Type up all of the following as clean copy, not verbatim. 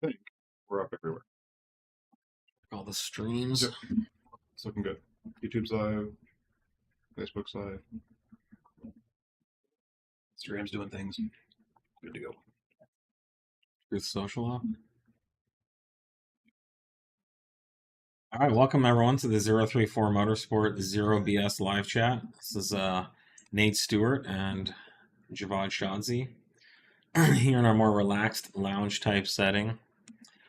think we're up everywhere. All the streams. Yep. It's looking good. YouTube's live. Facebook's live. Instagram's doing things. Good to go. Truth Social up. All right, welcome everyone to the 034 Motorsport 0BS live chat. This is Nate Stewart and Javad Shadzi here in our more relaxed lounge type setting.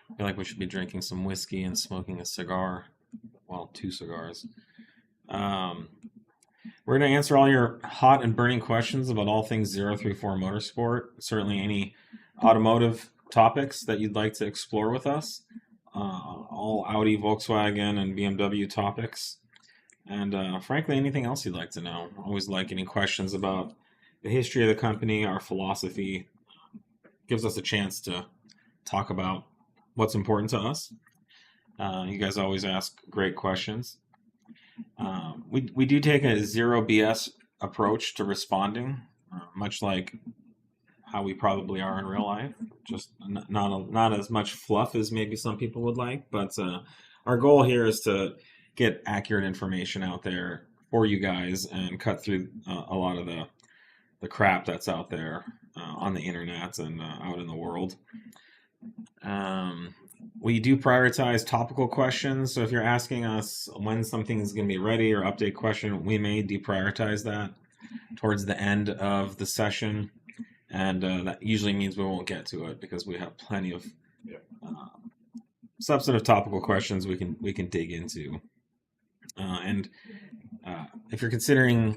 I feel like we should be drinking some whiskey and smoking a cigar. Well, 2 cigars. We're going to answer all your hot and burning questions about all things 034 Motorsport. Certainly any automotive topics that you'd like to explore with us. All Audi, Volkswagen, and BMW topics. And frankly, anything else you'd like to know. Always like any questions about the history of the company, our philosophy. Gives us a chance to talk about what's important to us. You guys always ask great questions. We do take a zero BS approach to responding, much like how we probably are in real life. Just not as much fluff as maybe some people would like, but our goal here is to get accurate information out there for you guys and cut through a lot of the crap that's out there on the internet and out in the world. We do prioritize topical questions, so if you're asking us when something is going to be ready or update question, we may deprioritize that towards the end of the session, and that usually means we won't get to it because we have plenty of substantive topical questions we can dig into. And if you're considering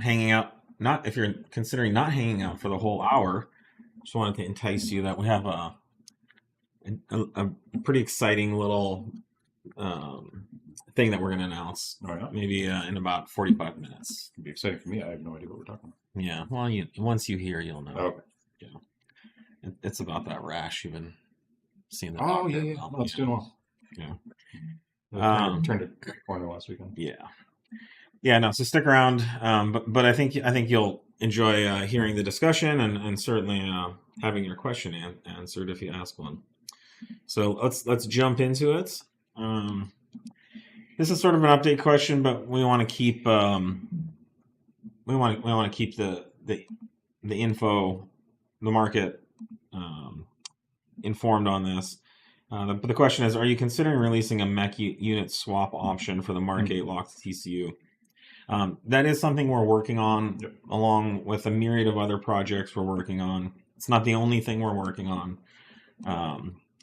hanging out, if you're considering not hanging out for the whole hour, just wanted to entice you that we have a pretty exciting little thing that we're going to announce. Oh, yeah? Maybe in about 45 minutes. It'd be exciting for me. I have no idea what we're talking about. Yeah, well, once you hear, you'll know. Okay. Yeah, it's about that rash you've been seeing. Oh, yeah. Well, No, it's doing well. Yeah. Turned a corner last weekend. Yeah. No. So stick around. But I think you'll enjoy hearing the discussion and certainly having your question answered if you ask one. So let's jump into it. This is sort of an update question, but we want to keep we want to keep the info, the market informed on this. But the question is, are you considering releasing a mech unit swap option for the Mk8 locked TCU? That is something we're working on, along with a myriad of other projects we're working on. It's not the only thing we're working on.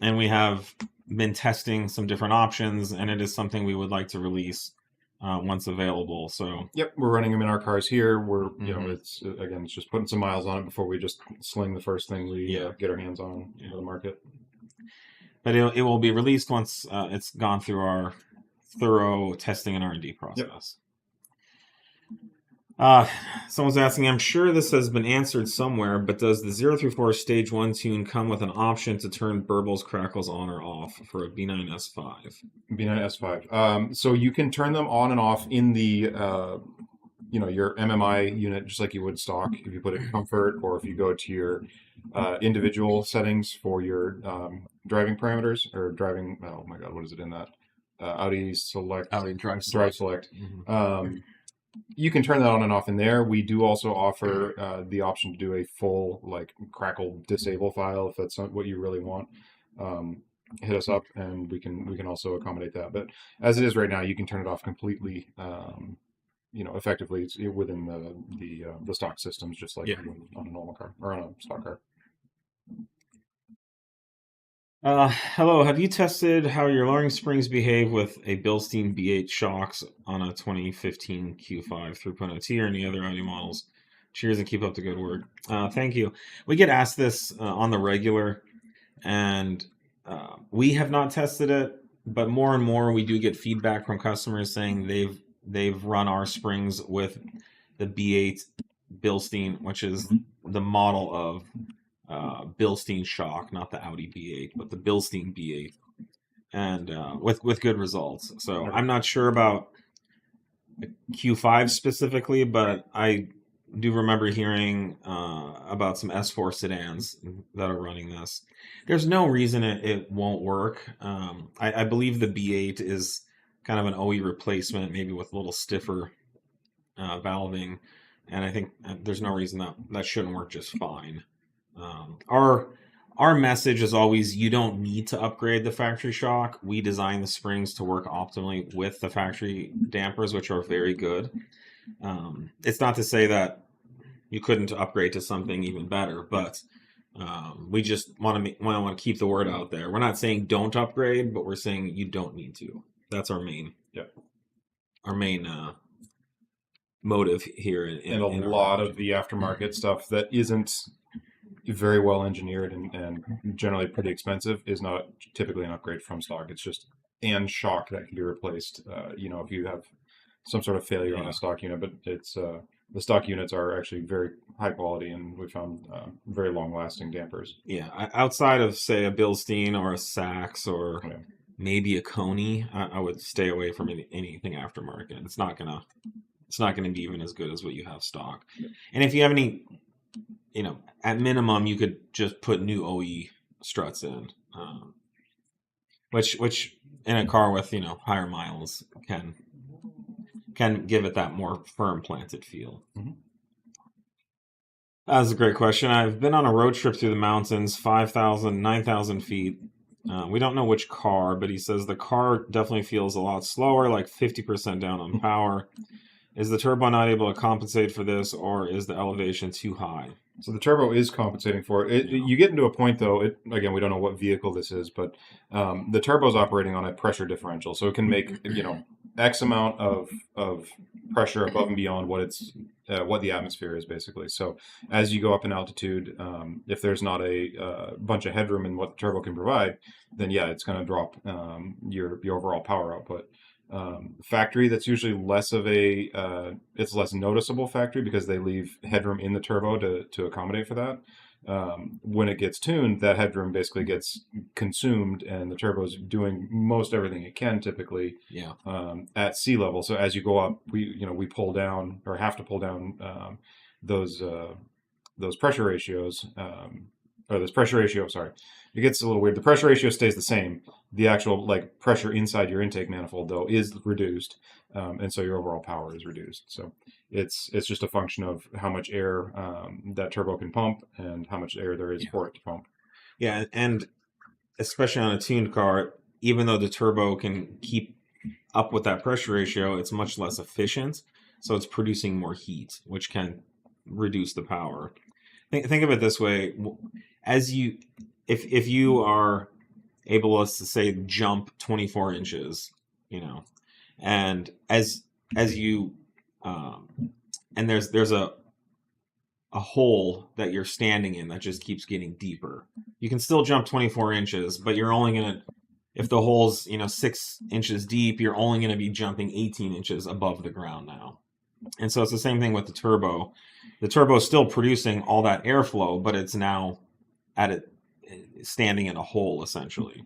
And we have been testing some different options, and it is something we would like to release once available. So yep, we're running them in our cars here. We're it's just putting some miles on it before we just sling the first thing we get our hands on into the market. But it will be released once it's gone through our thorough testing and R&D process. Someone's asking, I'm sure this has been answered somewhere, but does the 034 Stage 1 tune come with an option to turn burbles, crackles on or off for a B9 S5? B9 S5. So you can turn them on and off in the, your MMI unit, just like you would stock. If you put it in comfort, or if you go to your individual settings for your driving parameters, or driving, oh my God, what is it in that? Audi Select. Audi Drive Select. You can turn that on and off in there. We do also offer the option to do a full crackle disable file if that's not what you really want. Hit us up and we can also accommodate that. But as it is right now, you can turn it off completely. Effectively it's within the stock systems, just like on a normal car or on a stock car. Hello, have you tested how your lowering springs behave with a Bilstein B8 shocks on a 2015 Q5 3.0T or any other Audi models? Cheers and keep up the good work. Thank you. We get asked this on the regular, and we have not tested it, but more and more we do get feedback from customers saying they've run our springs with the B8 Bilstein, which is the model of Bilstein shock, not the Audi B8, but the Bilstein B8, and with good results. So I'm not sure about Q5 specifically, but do remember hearing about some S4 sedans that are running this. There's no reason it won't work. I believe the B8 is kind of an OE replacement, maybe with a little stiffer valving, and I think there's no reason that shouldn't work just fine. Our message is always, you don't need to upgrade the factory shock. We design the springs to work optimally with the factory dampers, which are very good. It's not to say that you couldn't upgrade to something even better, but we just want to keep the word out there. We're not saying don't upgrade, but we're saying you don't need to. That's our main motive here. And a lot of the aftermarket stuff that isn't very well engineered and generally pretty expensive is not typically an upgrade from stock. It's just shock that can be replaced. If you have some sort of failure on a stock unit, but it's the stock units are actually very high quality, and we found very long lasting dampers. Yeah, outside of say a Bilstein or a Sachs or maybe a Coney, I would stay away from anything aftermarket. It's not gonna be even as good as what you have stock. And if you have any, at minimum, you could just put new OE struts in, which in a car with higher miles can give it that more firm planted feel. Mm-hmm. That's a great question. I've been on a road trip through the mountains, 5,000, 9,000 feet. We don't know which car, but he says the car definitely feels a lot slower, like 50% down on power. Is the turbo not able to compensate for this, or is the elevation too high? So the turbo is compensating for it. You get into a point, though, again, we don't know what vehicle this is, but the turbo is operating on a pressure differential. So it can make, X amount of pressure above and beyond what the atmosphere is, basically. So as you go up in altitude, if there's not a bunch of headroom in what the turbo can provide, then yeah, it's going to drop your overall power output. Factory, that's usually less of it's less noticeable factory because they leave headroom in the turbo to accommodate for that. When it gets tuned, that headroom basically gets consumed, and the turbo's doing most everything it can typically at sea level. So as you go up, we pull down, or have to pull down those pressure ratios, or this pressure ratio. Sorry, it gets a little weird. The pressure ratio stays the same. The actual pressure inside your intake manifold, though, is reduced, and so your overall power is reduced. So it's just a function of how much air that turbo can pump and how much air there is for it to pump. Yeah, and especially on a tuned car, even though the turbo can keep up with that pressure ratio, it's much less efficient, so it's producing more heat, which can reduce the power. Think of it this way: if you are able to say jump 24 inches, and as you and there's a hole that you're standing in that just keeps getting deeper. You can still jump 24 inches, but you're only gonna, if the hole's 6 inches deep, you're only gonna be jumping 18 inches above the ground now. And so it's the same thing with the turbo. The turbo is still producing all that airflow, but it's now standing in a hole, essentially.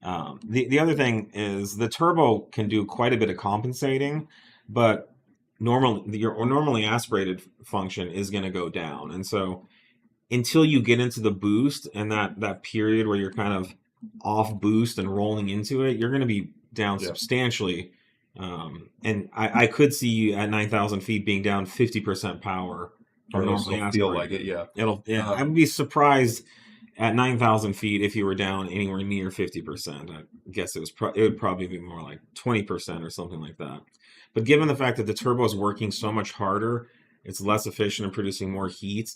The other thing is the turbo can do quite a bit of compensating, but your normally aspirated function is going to go down. And so until you get into the boost and that period where you're kind of off boost and rolling into it, you're going to be down substantially. And I could see you at 9,000 feet being down 50% power. Or it'll feel like it, I would be surprised at 9,000 feet if you were down anywhere near 50%. I guess it would probably be more like 20% or something like that. But given the fact that the turbo is working so much harder, it's less efficient in producing more heat,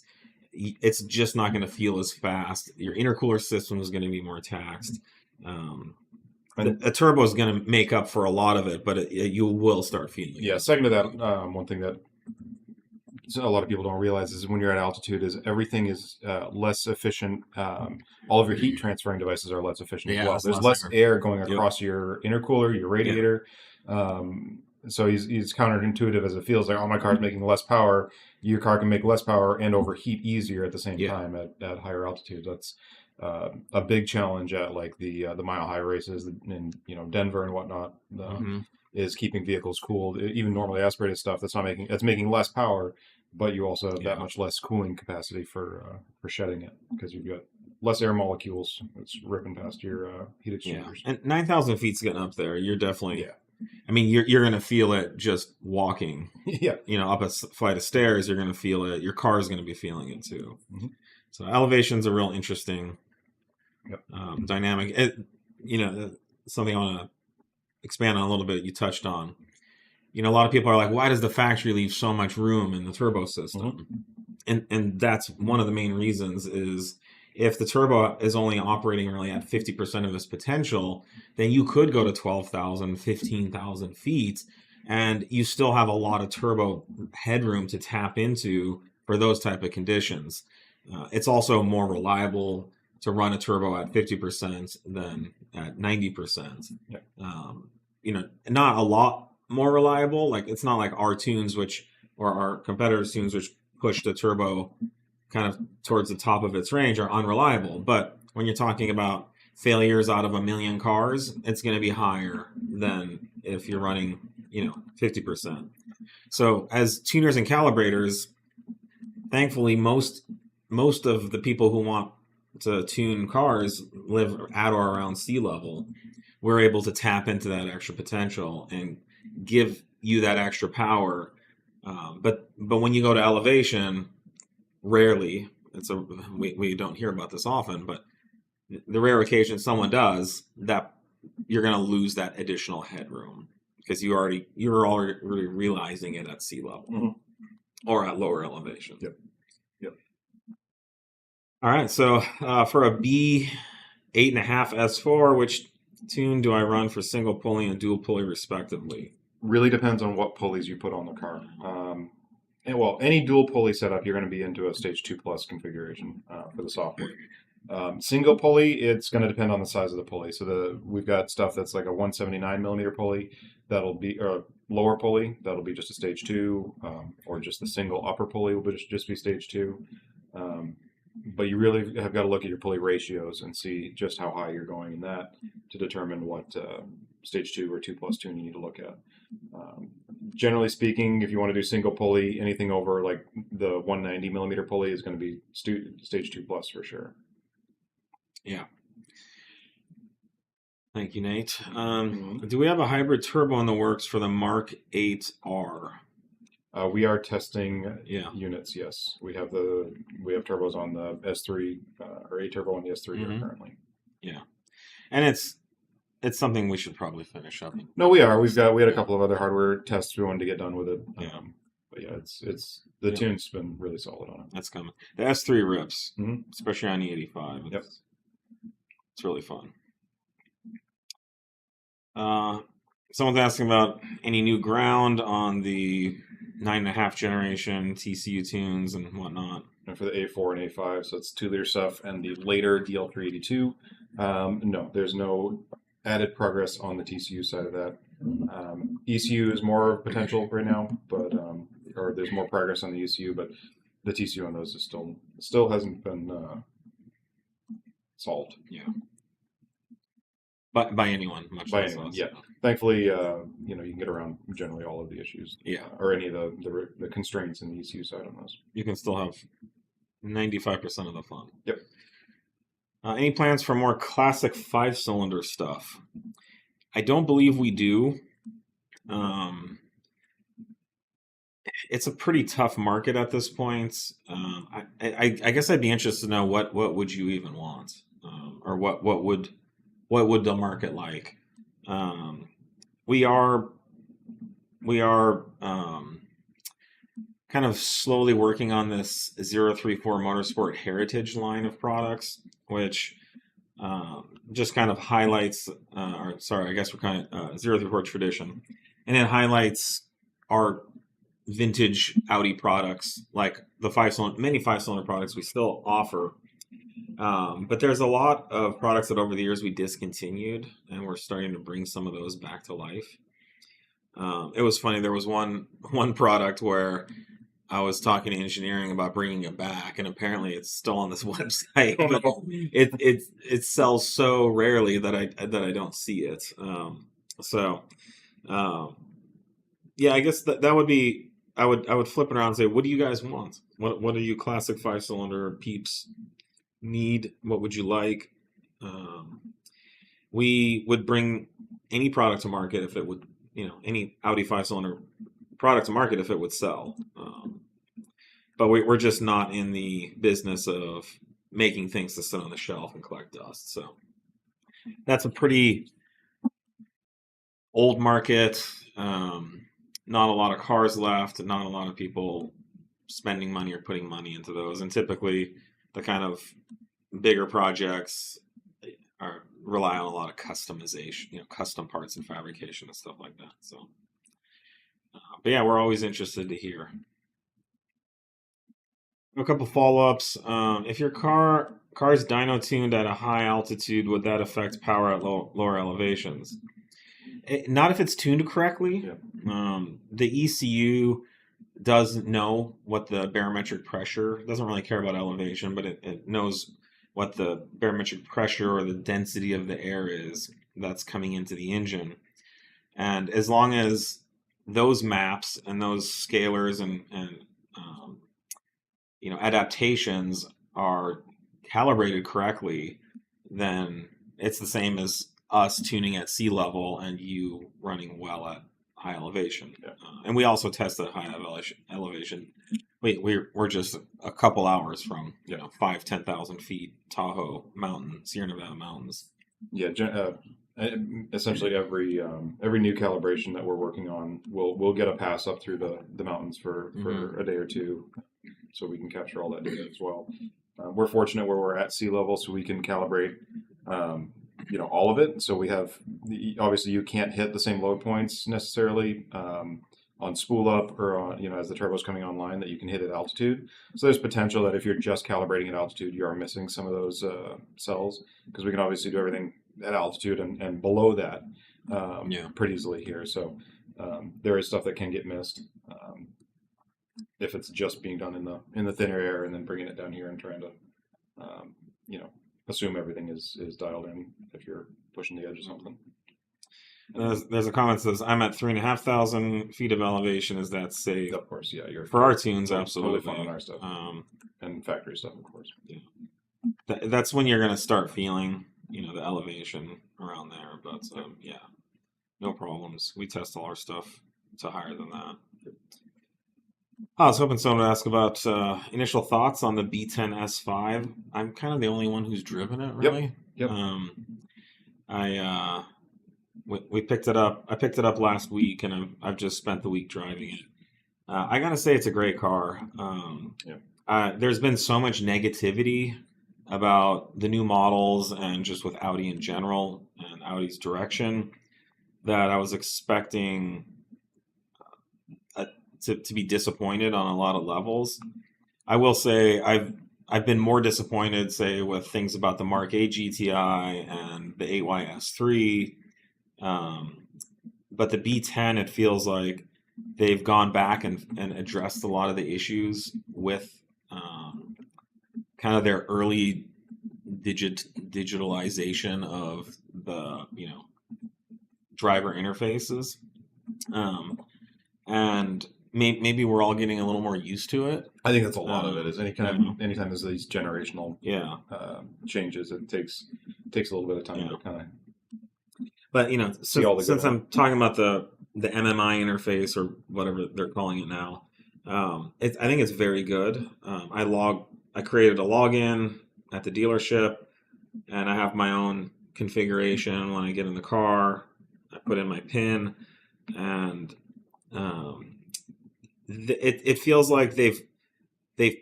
it's just not going to feel as fast. Your intercooler system is going to be more taxed. A turbo is going to make up for a lot of it, but you will start feeling it. Yeah, second to that, one thing that a lot of people don't realize is when you're at altitude is everything is less efficient. All of your heat transferring devices are less efficient as well. There's less air going across your intercooler, your radiator. So he's counterintuitive as it feels like, oh, my car's making less power. Your car can make less power and overheat easier at the same time at higher altitudes. That's a big challenge at like the mile high races in Denver and whatnot. Is keeping vehicles cooled. Even normally aspirated stuff that's making less power but you also have Yeah. that much less cooling capacity for shedding it because you've got less air molecules that's ripping past your heat Yeah, exchangers. and 9,000 feet's getting up there. You're definitely, Yeah. I mean, you're gonna feel it just walking. Yeah. You know, up a flight of stairs, you're gonna feel it. Your car is gonna be feeling it too. Mhm. So elevation's a real interesting Yep. dynamic. Something I want to expand on a little bit. You touched on. You know, a lot of people are like, why does the factory leave so much room in the turbo system? And that's one of the main reasons is if the turbo is only operating really at 50% of its potential, then you could go to 12,000, 15,000 feet, and you still have a lot of turbo headroom to tap into for those type of conditions. It's also more reliable to run a turbo at 50% than at 90%. Yeah. Not a lot more reliable. Like it's not like our tunes, or our competitors' tunes, which push the turbo kind of towards the top of its range, are unreliable. But when you're talking about failures out of 1 million cars, it's going to be higher than if you're running, 50%. So as tuners and calibrators, thankfully, most of the people who want to tune cars live at or around sea level. We're able to tap into that extra potential and give you that extra power. But when you go to elevation, rarely, we don't hear about this often, but the rare occasion someone does, that you're going to lose that additional headroom because you're already realizing it at sea level or at lower elevation. Yep. All right, so for a B8.5 S4, which tune do I run for single pulley and dual pulley respectively? Really depends on what pulleys you put on the car. Any dual pulley setup, you're going to be into a Stage 2 Plus configuration for the software. Single pulley, it's going to depend on the size of the pulley. So we've got stuff that's like a 179 millimeter pulley that'll be, or a lower pulley that'll be just a Stage 2, or just the single upper pulley will just be Stage 2. But you really have got to look at your pulley ratios and see just how high you're going in that to determine what Stage 2 or 2 Plus tune you need to look at. Generally speaking, if you want to do single pulley, anything over like the 190 millimeter pulley is going to be Stage 2 Plus for sure. Yeah. Thank you, Nate. Do we have a hybrid turbo in the works for the Mk8 R? We are testing units. Yes, we have turbos on the S3 or a turbo on the S3 here currently. Yeah, and it's something we should probably finish up. No, we are. We had a couple of other hardware tests we wanted to get done with it. But yeah, it's the tune's been really solid on it. That's coming. The S3 rips, especially on the 85. Yep, it's really fun. Someone's asking about any new ground on the 9.5 generation TCU tunes and whatnot. And for the A4 and A5, so it's 2-liter stuff, and the later DL382. No, there's no added progress on the TCU side of that. ECU is more potential right now, but or there's more progress on the ECU, but the TCU on those is still hasn't been solved. Yeah. By anyone, much by less anyone, us. yeah. Thankfully, you can get around generally all of the issues. Yeah. Or any of the constraints in the ECU side on those. You can still have 95% of the fun. Yep. Any plans for more classic 5-cylinder stuff? I don't believe we do. It's a pretty tough market at this point. I guess I'd be interested to know what would you even want, or what would the market like? We are kind of slowly working on this 034 Motorsport Heritage line of products, which just kind of highlights, I guess we're kind of 034 Tradition, and it highlights our vintage Audi products, like the many 5-cylinder products we still offer. But there's a lot of products that over the years we discontinued, and we're starting to bring some of those back to life. It was funny. There was one product where I was talking to engineering about bringing it back, and apparently it's still on this website. But it sells so rarely that I don't see it. Yeah, I guess that would be I would flip it around and say, what do you guys want? What do you classic 5-cylinder peeps need? What would you like? We would bring any product to market if it would, any Audi 5-cylinder product to market if it would sell. But we're just not in the business of making things to sit on the shelf and collect dust. So that's a pretty old market. Not a lot of cars left. Not a lot of people spending money or putting money into those. And typically, the kind of bigger projects rely on a lot of customization, custom parts and fabrication and stuff like that. So, but yeah, we're always interested to hear. A couple follow-ups. If your car's dyno tuned at a high altitude, would that affect power at lower elevations? Not if it's tuned correctly. Yeah. The ECU doesn't know what the barometric pressure, doesn't really care about elevation, but it knows what the barometric pressure or the density of the air is that's coming into the engine. And as long as those maps and those scalars and adaptations are calibrated correctly, then it's the same as us tuning at sea level and you running well at high elevation. Yeah. And we also test at high elevation. We're just a couple hours from 5,000-10,000 feet Tahoe Mountain, Sierra Nevada mountains. Yeah, essentially every new calibration that we're working on, we'll get a pass up through the mountains for a day or two, so we can capture all that data as well. We're fortunate where we're at sea level, so we can calibrate all of it. So we have, obviously you can't hit the same load points necessarily on spool up or on, as the turbo's coming online, that you can hit at altitude. So there's potential that if you're just calibrating at altitude, you are missing some of those cells, because we can obviously do everything at altitude and below that pretty easily here. So there is stuff that can get missed if it's just being done in the thinner air and then bringing it down here and trying to assume everything is dialed in if you're pushing the edge of something. There's a comment that says, I'm at 3,500 feet of elevation. Is that safe? Of course, yeah. For our tunes, absolutely. Totally fine on our stuff. And factory stuff, of course. Yeah. That's when you're going to start feeling, the elevation around there. But yeah, no problems. We test all our stuff to higher than that. I was hoping someone would ask about initial thoughts on the B10 S5. I'm kind of the only one who's driven it, really. Yep. We picked it up. I picked it up last week, and I've just spent the week driving it. I gotta say, it's a great car. There's been so much negativity about the new models and just with Audi in general and Audi's direction that I was expecting to be disappointed on a lot of levels. I will say I've been more disappointed, say, with things about the Mk8 GTI and the B8.5 S4. But the B10, it feels like they've gone back and addressed a lot of the issues with kind of their early digitalization of the driver interfaces, and maybe we're all getting a little more used to it. I think that's a lot of it. Is anytime there's these generational changes, it takes a little bit of time to kind of. But since I'm talking about the MMI interface or whatever they're calling it now, I think it's very good. I created a login at the dealership, and I have my own configuration. When I get in the car, I put in my PIN, and it feels like they've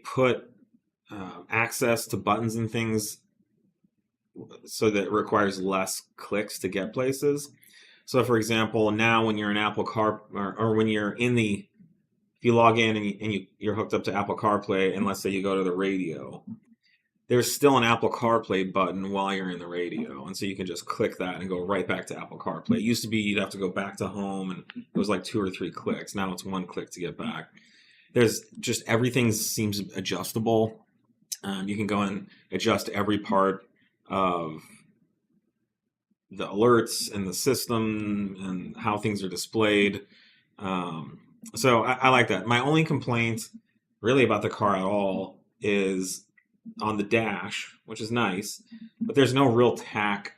put access to buttons and things so that it requires less clicks to get places. So, for example, now when you're in Apple Car or when you're if you log in and you're hooked up to Apple CarPlay, and let's say you go to the radio, there's still an Apple CarPlay button while you're in the radio, and so you can just click that and go right back to Apple CarPlay. It used to be you'd have to go back to home, and it was like 2 or 3 clicks. Now it's 1 click to get back. There's just everything seems adjustable. You can go and adjust every part of the alerts and the system and how things are displayed. So I like that. My only complaint really about the car at all is on the dash, which is nice, but there's no real tack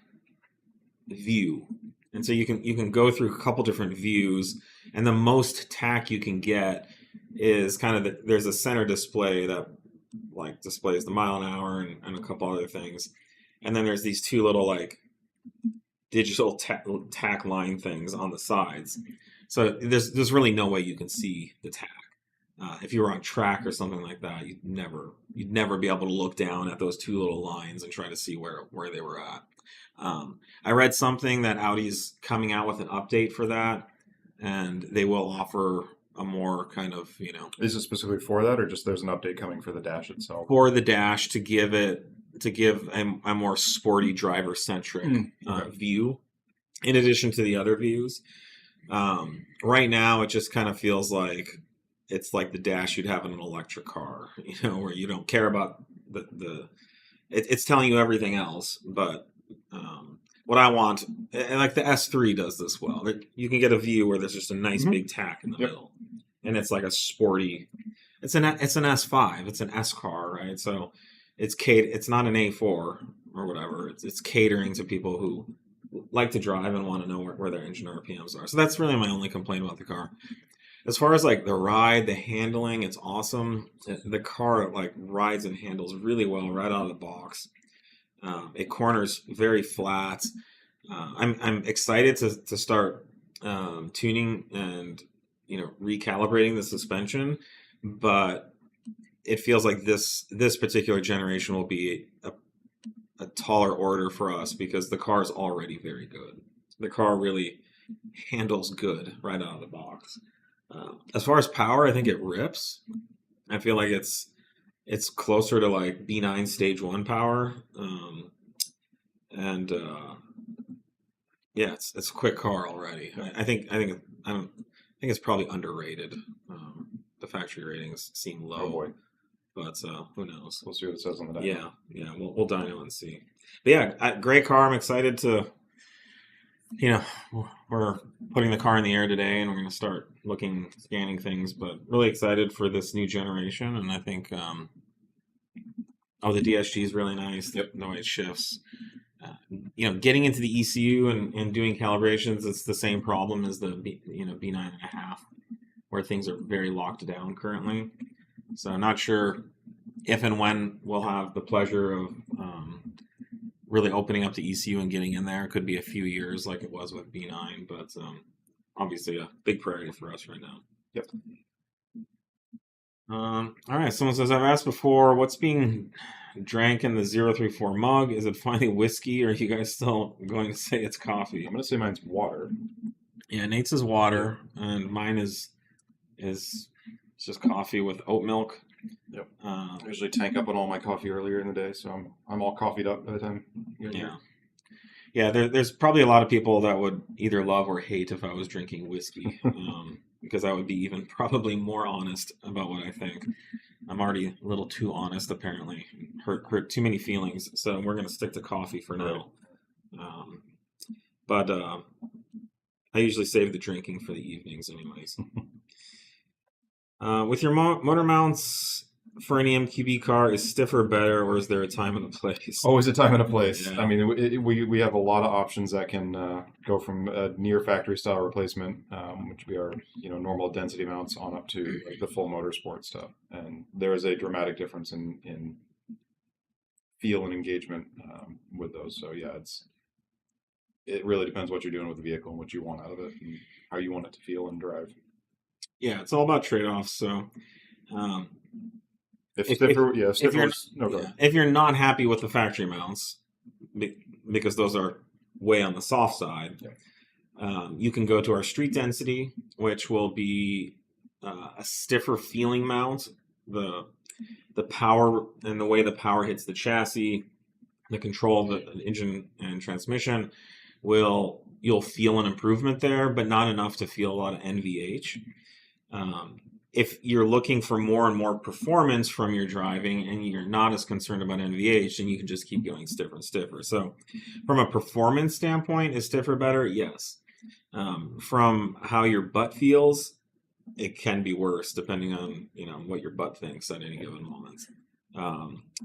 view. And so you can go through a couple different views, and the most tack you can get is kind of there's a center display that like displays the mile an hour and a couple other things. And then there's these two little like digital tack line things on the sides. So there's really no way you can see the tack. If you were on track or something like that, you'd never be able to look down at those two little lines and try to see where they were at. I read something that Audi's coming out with an update for that, and they will offer a more kind of, Is it specifically for that, or just there's an update coming for the dash itself? for the dash to give a more sporty driver centric view, in addition to the other views. Right now, it just kind of feels like it's like the dash you'd have in an electric car, where you don't care about it's telling you everything else, but what I want, and like the S3 does this well. You can get a view where there's just a nice big tack in the middle, and it's like a sporty. It's an S5. It's an S car, right? So it's not an A4 or whatever. It's catering to people who like to drive and want to know where their engine RPMs are. So that's really my only complaint about the car. As far as like the ride, the handling, it's awesome. The car like rides and handles really well right out of the box. It corners very flat. I'm excited to start tuning and recalibrating the suspension, but it feels like this particular generation will be a taller order for us because the car is already very good. The car really handles good right out of the box. As far as power, I think it rips. I feel like it's closer to like B9 Stage 1 power. It's a quick car already. I think it's probably underrated. The factory ratings seem low. Oh boy. But who knows? We'll see what it says on the dyno. Yeah, we'll dyno and see. But yeah, great car. I'm excited to, we're putting the car in the air today, and we're going to start scanning things. But really excited for this new generation, and I think, the DSG is really nice. The way it shifts. Getting into the ECU and doing calibrations, it's the same problem as the B9.5, where things are very locked down currently. So I'm not sure if and when we'll have the pleasure of really opening up the ECU and getting in there. It could be a few years like it was with B9, but obviously a big priority for us right now. Yep. All right, someone says, I've asked before, what's being drank in the 034 mug? Is it finally whiskey, or are you guys still going to say it's coffee? I'm going to say mine's water. Yeah, Nate's is water, and mine is just coffee with oat milk. Yep. I usually tank up on all my coffee earlier in the day, so I'm all coffeeed up by the time. Yeah. There's probably a lot of people that would either love or hate if I was drinking whiskey, because I would be even probably more honest about what I think. I'm already a little too honest, apparently. Hurt too many feelings, so we're gonna stick to coffee for now. But I usually save the drinking for the evenings, anyways. With your motor mounts for any MQB car, is stiffer better, or is there a time and a place? Always a time and a place. Yeah. I mean, we have a lot of options that can go from a near factory style replacement, which we are normal density mounts, on up to like the full motorsport stuff, and there is a dramatic difference in feel and engagement with those. So yeah, it really depends what you're doing with the vehicle and what you want out of it and how you want it to feel and drive. Yeah, it's all about trade-offs. So, if you're not happy with the factory mounts, because those are way on the soft side, you can go to our street density, which will be a stiffer feeling mount. The power and the way the power hits the chassis, the control of the engine and transmission, you'll feel an improvement there, but not enough to feel a lot of NVH. If you're looking for more and more performance from your driving and you're not as concerned about NVH, then you can just keep going stiffer and stiffer. So from a performance standpoint, is stiffer better? Yes. From how your butt feels, it can be worse depending on what your butt thinks at any given moment.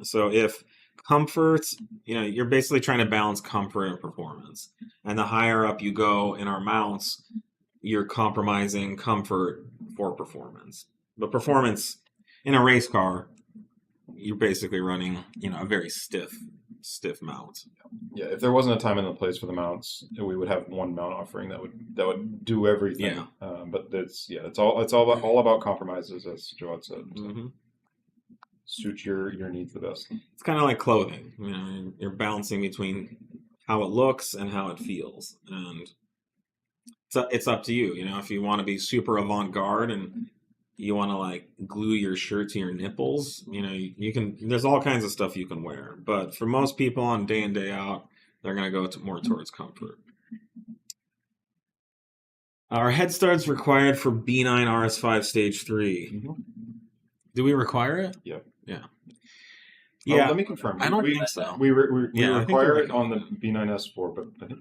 So if comfort, you're basically trying to balance comfort and performance, and the higher up you go in our mounts, you're compromising comfort for performance. But performance in a race car, you're basically running a very stiff mount. Yeah, if there wasn't a time and a place for the mounts, we would have one mount offering that would do everything. Yeah. But it's all about compromises, as Joe said. So Mm-hmm. Suit your needs the best. It's kind of like clothing. You're balancing between how it looks and how it feels, and it's up to you. If you want to be super avant-garde and you want to like glue your shirt to your nipples, you can. There's all kinds of stuff you can wear, but for most people on day in day out, they're going to go more towards comfort. Our Headstuds required for B9 RS5 Stage 3. Mm-hmm. Do we require it? Yep. Yeah. Yeah. Let me confirm. I don't think so. We Yeah, require it on the B9 S4, but I think.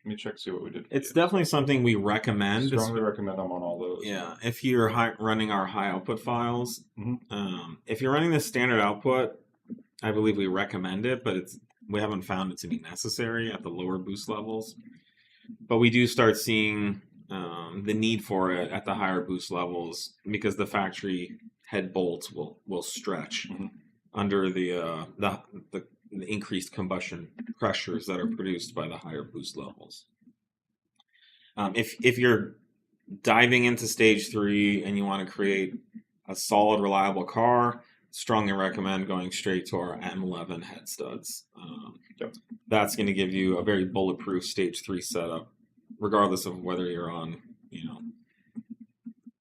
Let me check, see what we did. It's definitely something we recommend. Strongly recommend them on all those. Yeah, if you're running our high output files, Mm-hmm. If you're running the standard output, I believe we recommend it, but we haven't found it to be necessary at the lower boost levels. But we do start seeing the need for it at the higher boost levels because the factory head bolts will stretch under the increased combustion pressures that are produced by the higher boost levels. If you're diving into stage 3 and you want to create a solid, reliable car, strongly recommend going straight to our M11 Headstuds. That's going to give you a very bulletproof stage 3 setup, regardless of whether you're on,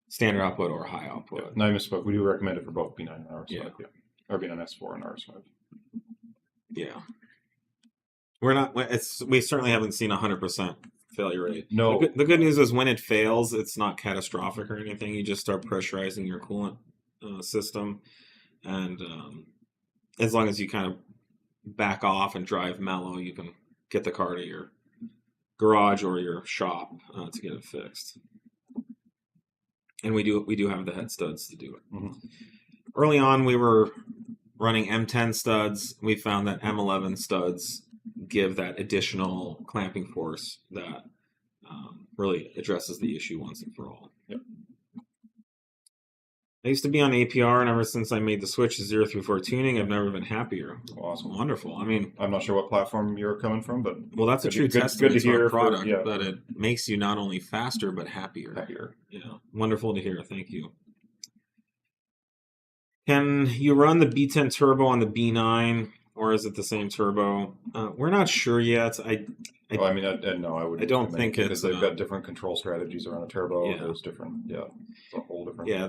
standard output or high output. Yeah. No, I misspoke. We do recommend it for both B9 and RS5. Yeah. Or B9 S4 and RS5. Yeah. We certainly haven't seen 100% failure rate. No. The good news is when it fails, it's not catastrophic or anything. You just start pressurizing your coolant system. And as long as you kind of back off and drive mellow, you can get the car to your garage or your shop to get it fixed. And we do have the Headstuds to do it. Mm-hmm. Early on, we were running M10 studs. We found that M11 studs give that additional clamping force that really addresses the issue once and for all. Yep. I used to be on APR, and ever since I made the switch to 034 tuning, I've never been happier. Awesome. Wonderful. I mean, I'm not sure what platform you're coming from, but well, that's a true testament to to our hear product, yeah. that it makes you not only faster, but happier. Yeah, wonderful to hear. Thank you. Can you run the B10 turbo on the B9, or is it the same turbo? We're not sure yet. No, I wouldn't. I don't think because it's they've got different control strategies around a turbo. Yeah. There's different. Yeah, it's a whole different. Yeah,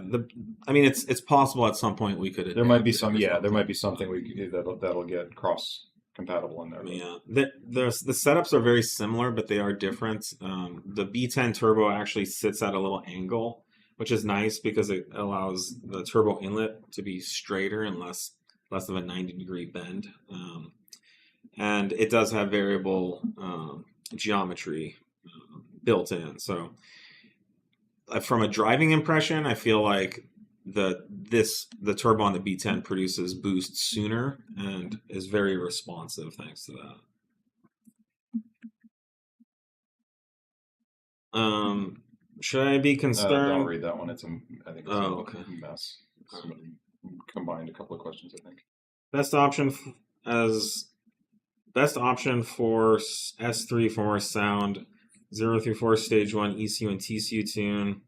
it's possible at some point we could. There might be some. Yeah, there might be something that'll get cross compatible in there. Yeah, the setups are very similar, but they are different. The B10 turbo actually sits at a little angle, which is nice because it allows the turbo inlet to be straighter and less of a 90-degree bend. And it does have variable geometry built in. So from a driving impression, I feel like the turbo on the B10 produces boost sooner and is very responsive thanks to that. Should I be concerned? I'll read that one. I think it's okay. a mess. Somebody combined a couple of questions, I think. Best option for S3 for more sound, 034 Stage 1 ECU and TCU tune,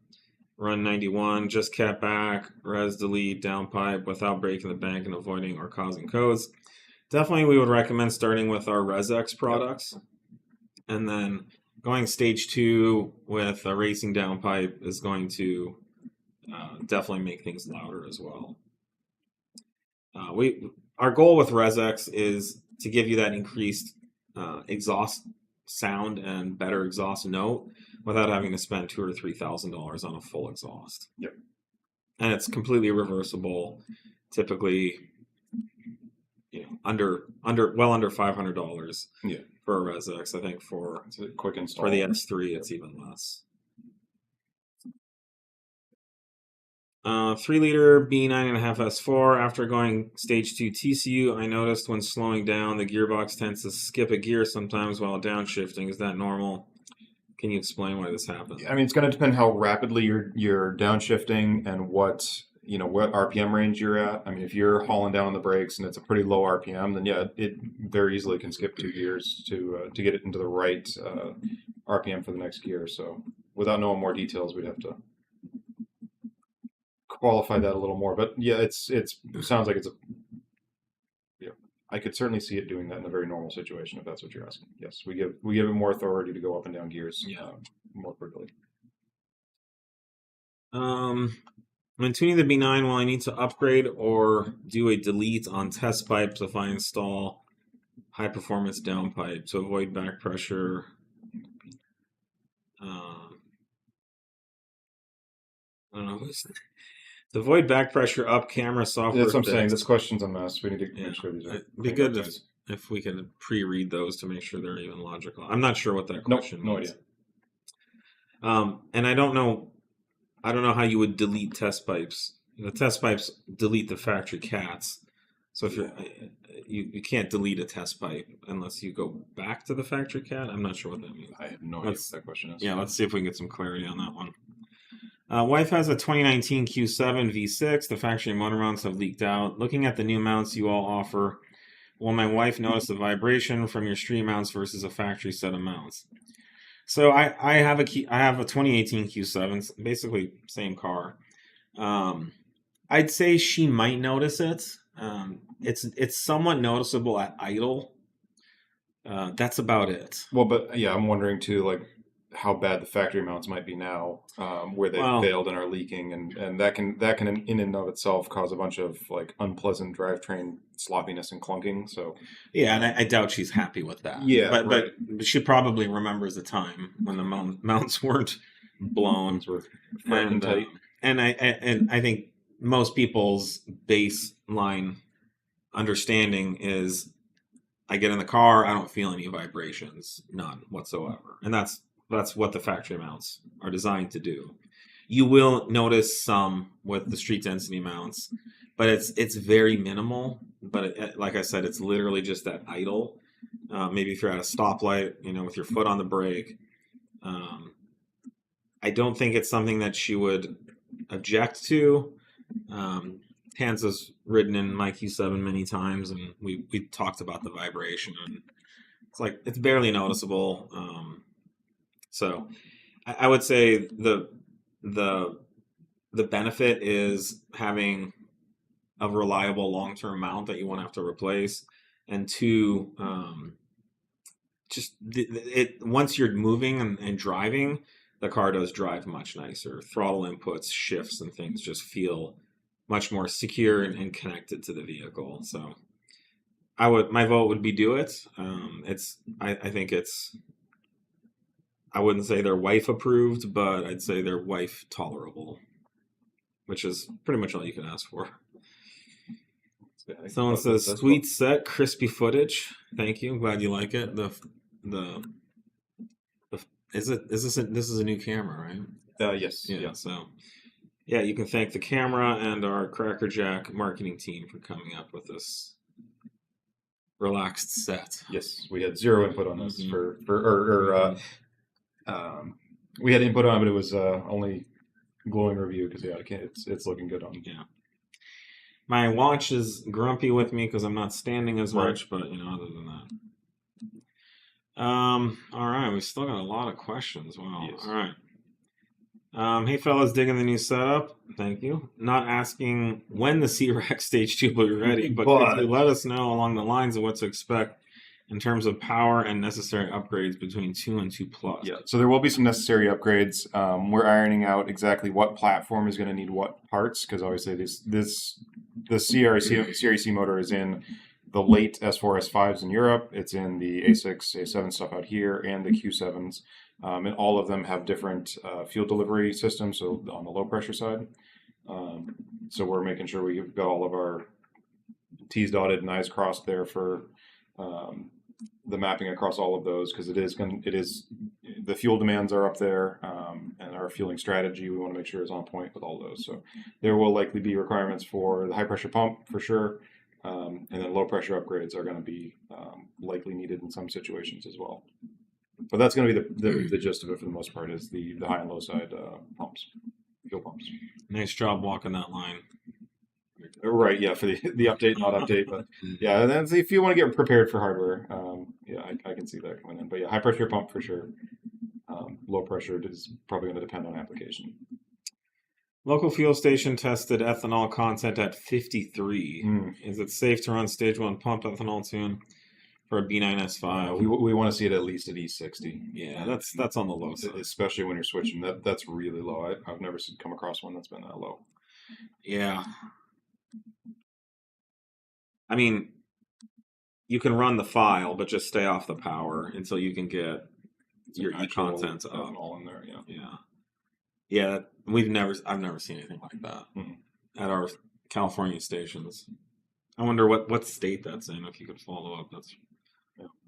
run 91, just cat back, res delete, downpipe without breaking the bank and avoiding or causing codes. Definitely we would recommend starting with our ResX products. And then going Stage 2 with a racing downpipe is going to definitely make things louder as well. Our goal with ResX is to give you that increased exhaust sound and better exhaust note without having to spend $2,000 or $3,000 on a full exhaust. Yep. And it's completely reversible. Typically, under $500. Yeah. For a ResX. I think for it's a quick install. For the S3, it's even less. 3-liter B9.5 S4. After going stage 2 TCU, I noticed when slowing down, the gearbox tends to skip a gear sometimes while downshifting. Is that normal? Can you explain why this happens? I mean, it's going to depend how rapidly you're downshifting and what what RPM range you're at. I mean, if you're hauling down on the brakes and it's a pretty low RPM, then yeah, it very easily can skip 2 gears to get it into the right RPM for the next gear. So without knowing more details, we'd have to qualify that a little more. But yeah, it sounds like it's a I could certainly see it doing that in a very normal situation if that's what you're asking. Yes, we give it more authority to go up and down gears more quickly. When tuning the B9, will I need to upgrade or do a delete on test pipes if I install high performance downpipe to avoid back pressure? I don't know. To avoid back pressure up camera software. That's what I'm saying. This question's a mess. We need to make sure these are. It'd be good if we could pre-read those to make sure they're even logical. I'm not sure what that question means. No idea. And I don't know how you would delete test pipes. The test pipes delete the factory cats. So if you can't delete a test pipe unless you go back to the factory cat. I'm not sure what that means. I have no idea what that question is. Yeah, let's see if we can get some clarity on that one. Wife has a 2019 Q7 V6. The factory motor mounts have leaked out. Looking at the new mounts you all offer, will my wife notice the vibration from your street mounts versus a factory set of mounts? So I have a 2018 Q7, basically same car. I'd say she might notice it. It's somewhat noticeable at idle. That's about it. Well, but yeah, I'm wondering too, like how bad the factory mounts might be now, where they failed and are leaking, and that can in and of itself cause a bunch of like unpleasant drivetrain sloppiness and clunking. So yeah, and I doubt she's happy with that. Yeah, but she probably remembers the time when the mounts weren't blown, and tight. And I think most people's baseline understanding is, I get in the car, I don't feel any vibrations, none whatsoever, and that's what the factory mounts are designed to do. You will notice some with the street density mounts, but it's very minimal. But like I said, it's literally just at idle. Maybe if you're at a stoplight, with your foot on the brake. I don't think it's something that she would object to. Hansa's ridden in my Q7 many times, and we talked about the vibration, and it's barely noticeable. So I would say the benefit is having a reliable long-term mount that you won't have to replace, and two, just once you're moving and driving, the car does drive much nicer. Throttle inputs, shifts, and things just feel much more secure and connected to the vehicle. So my vote would be do it. I think it's, I wouldn't say they're wife approved, but I'd say they're wife tolerable, which is pretty much all you can ask for. Someone says, "Sweet set, crispy footage." Thank you. Glad you like it. This is a new camera, right? Yes. Yeah. So yeah, you can thank the camera and our Cracker Jack marketing team for coming up with this relaxed set. Yes, we had zero input on this we had input on it, but it was only glowing review because it's looking good on. Yeah. My watch is grumpy with me because I'm not standing as much, but other than that. All right, we still got a lot of questions. Wow. Yes. All right. Hey fellas, digging the new setup. Thank you. Not asking when the CREC Stg2 will be ready, but could you let us know along the lines of what to expect in terms of power and necessary upgrades between 2 and 2+. Yeah, so there will be some necessary upgrades. We're ironing out exactly what platform is going to need what parts, because obviously the CREC motor is in the late S4 S5s in Europe. It's in the A6, A7 stuff out here, and the Q7s. And all of them have different fuel delivery systems, so on the low pressure side. So we're making sure we've got all of our T's dotted and I's crossed there for the mapping across all of those, because it is the fuel demands are up there, and our fueling strategy we want to make sure is on point with all those. So there will likely be requirements for the high pressure pump for sure, and then low pressure upgrades are going to be likely needed in some situations as well. But that's going to be the gist of it for the most part, is the high and low side pumps, fuel pumps. Nice job walking that line. Right, yeah, for the update, not update, but yeah, and then if you want to get prepared for hardware, yeah, I can see that coming in. But yeah, high pressure pump for sure. Low pressure is probably going to depend on application. Local fuel station tested ethanol content at 53. Is it safe to run stage 1 pumped ethanol tune for a B9 S5? We want to see it at least at E60. Yeah, that's on the low side, especially when you're switching. That's really low. I've never come across one that's been that low. Yeah. I mean, you can run the file, but just stay off the power until you can get your content up. All in there, yeah. Yeah, I've never seen anything like that at our California stations. I wonder what state that's in. If you could follow up,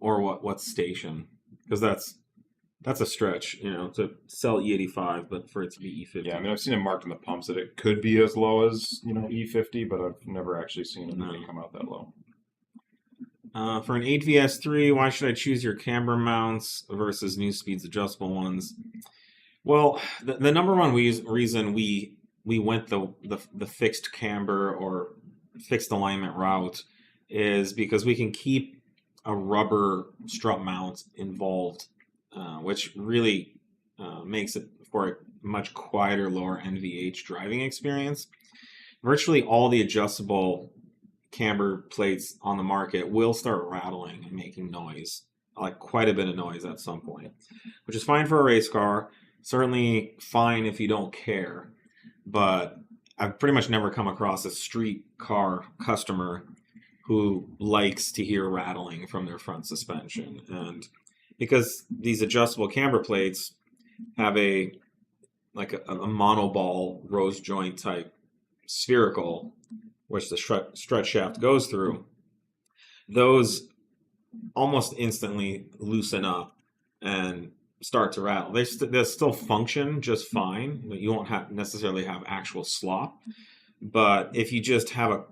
or what station, because that's a stretch, to sell E85, but for it to be E50. Yeah, I mean, I've seen it marked in the pumps that it could be as low as E50, but I've never actually seen it really come out that low. For an 8VS3, why should I choose your camber mounts versus Neuspeed's adjustable ones? Well, the number one reason we went the fixed camber or fixed alignment route is because we can keep a rubber strut mount involved, which really makes it for a much quieter, lower NVH driving experience. Virtually all the adjustable camber plates on the market will start rattling and making noise, like quite a bit of noise at some point, which is fine for a race car, certainly fine if you don't care, but I've pretty much never come across a street car customer who likes to hear rattling from their front suspension. And because these adjustable camber plates have a monoball rose joint type spherical, which the strut shaft goes through, those almost instantly loosen up and start to rattle. They still function just fine, but you won't necessarily have actual slop. But if you just have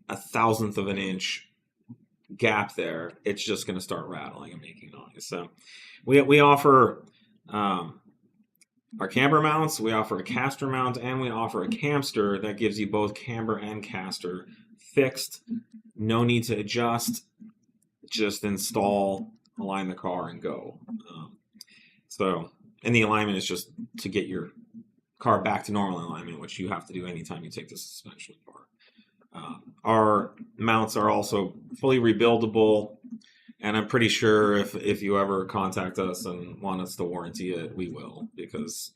a thousandth of an inch gap there, it's just going to start rattling and making noise. So we offer our camber mounts, we offer a caster mount, and we offer a camster that gives you both camber and caster fixed. No need to adjust. Just install, align the car, and go. And the alignment is just to get your car back to normal alignment, which you have to do anytime you take the suspension apart. Our mounts are also fully rebuildable, and I'm pretty sure if you ever contact us and want us to warranty it, we will, because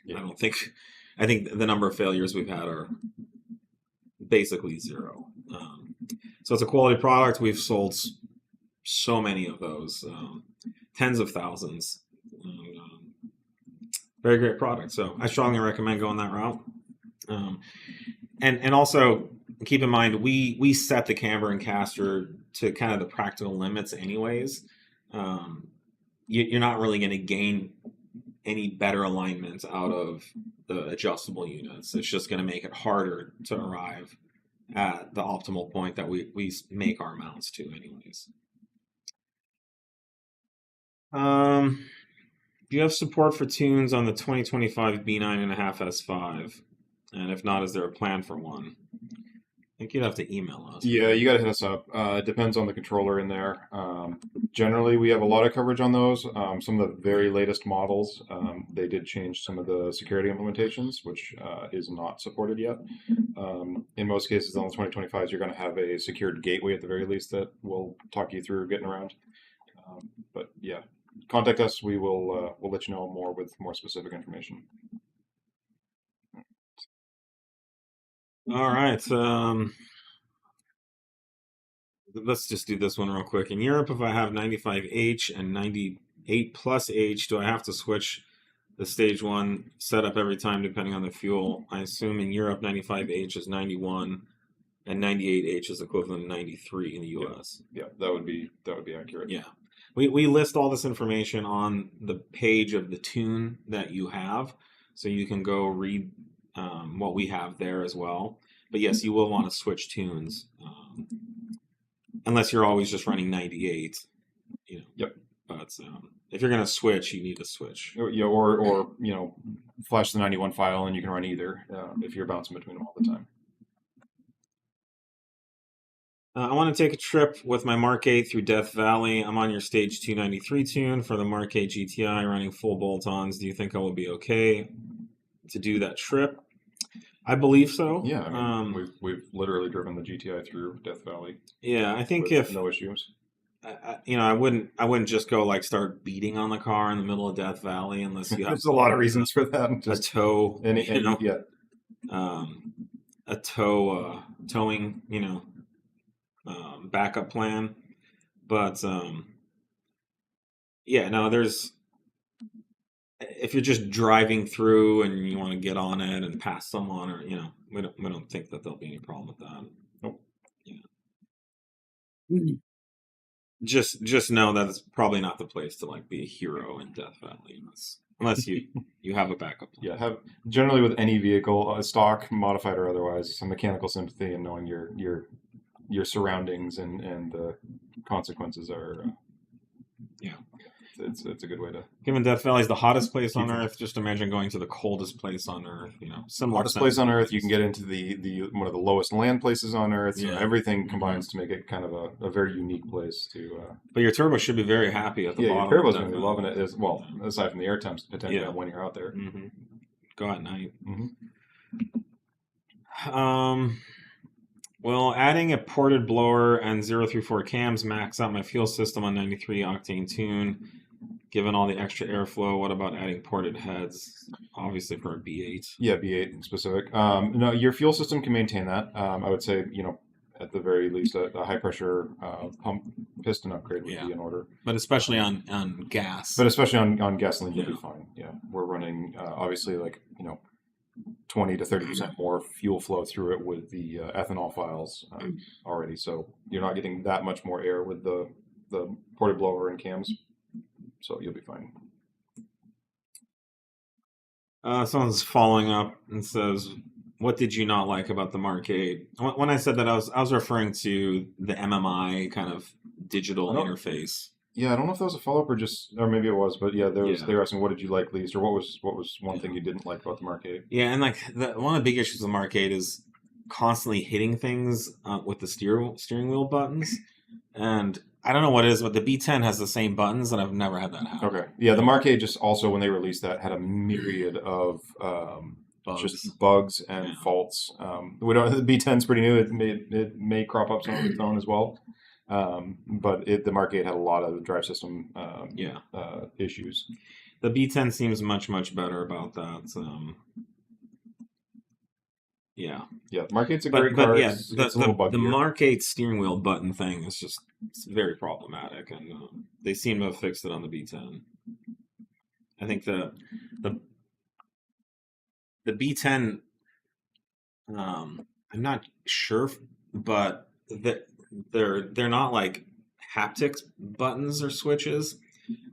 I think the number of failures we've had are basically zero. So it's a quality product. We've sold so many of those, tens of thousands. Very great product. So I strongly recommend going that route. And also keep in mind, we set the camber and caster to kind of the practical limits anyways. You're not really going to gain any better alignment out of the adjustable units. It's just going to make it harder to arrive at the optimal point that we make our mounts to anyways. Do you have support for tunes on the 2025 B9.5 S5? And if not, is there a plan for one? I think you'd have to email us. Yeah, you got to hit us up. It depends on the controller in there. Generally, we have a lot of coverage on those. Some of the very latest models, they did change some of the security implementations, which is not supported yet. In most cases, on the 2025s, you're going to have a secured gateway at the very least that will talk you through getting around. But yeah, contact us. We'll let you know more with more specific information. All right. Let's just do this one real quick. In Europe, if I have 95H and 98 plus H, do I have to switch the stage 1 setup every time depending on the fuel? I assume in Europe 95H is 91 and 98H is equivalent to 93 in the US. Yeah, that would be accurate. Yeah. We list all this information on the page of the tune that you have. so you can go read what we have there as well. But yes, you will want to switch tunes, unless you're always just running 98. You know. Yep. But if you're gonna switch, you need to switch. Yeah, or you know, flash the 91 file and you can run either if you're bouncing between them all the time. I want to take a trip with my Mk8 through Death Valley. I'm on your Stage 293 tune for the Mk8 GTI running full bolt-ons. Do you think I will be okay to do that trip? I believe so. Yeah, I mean, we've literally driven the GTI through Death Valley. Yeah, I think with no issues. I wouldn't just go like start beating on the car in the middle of Death Valley unless you have. There's a lot of reasons for that. Just a tow, yeah, a towing, backup plan. But yeah, no, if you're just driving through and you want to get on it and pass someone, or we don't think that there'll be any problem with that. Nope. Yeah. Just know that it's probably not the place to like be a hero in Death Valley unless you have a backup plan. Yeah, generally with any vehicle, stock, modified or otherwise, some mechanical sympathy and knowing your surroundings and the consequences are. Yeah. It's a good way to. Given Death Valley is the hottest place on Earth, just imagine going to the coldest place on Earth. Similar. Hottest place on Earth, you can get into the one of the lowest land places on Earth. Yeah. So everything combines to make it kind of a very unique place to. But your turbo should be very happy at the bottom. Yeah, your turbo's going to be loving it as well. Aside from the air temps potentially when you're out there. Mm-hmm. Go at night. Mm-hmm. Well, adding a ported blower and 034 cams max out my fuel system on 93 octane tune. Given all the extra airflow, what about adding ported heads? Obviously for a B8. Yeah, B8 in specific. No, your fuel system can maintain that. I would say, at the very least, a high pressure pump piston upgrade would be in order. But especially on gas. But especially on gasoline, you'll be fine. Yeah, we're running obviously 20 to 30% more fuel flow through it with the ethanol files already. So you're not getting that much more air with the ported blower and cams. So you'll be fine. Someone's following up and says, "What did you not like about the Mk8?" When I said that, I was referring to the MMI kind of digital interface. Yeah, I don't know if that was a follow up or maybe it was, but yeah, they were asking what did you like least, or what was one thing you didn't like about the Mk8? Yeah, and one of the big issues with the Mk8 is constantly hitting things with the steering wheel buttons, and I don't know what it is, but the B10 has the same buttons, and I've never had that happen. Okay. Yeah, the Mk8 just also, when they released that, had a myriad of bugs and faults. The B10's pretty new. It may crop up some of its own as well. But the Mk8 had a lot of drive system issues. The B10 seems much, much better about that. Yeah. Yeah, the Mk8's a great car. Yeah, it's a little buggy. The Mk8 steering wheel button thing is just very problematic, and they seem to have fixed it on the B10. I think the B10, I'm not sure, but they're not like haptics buttons or switches.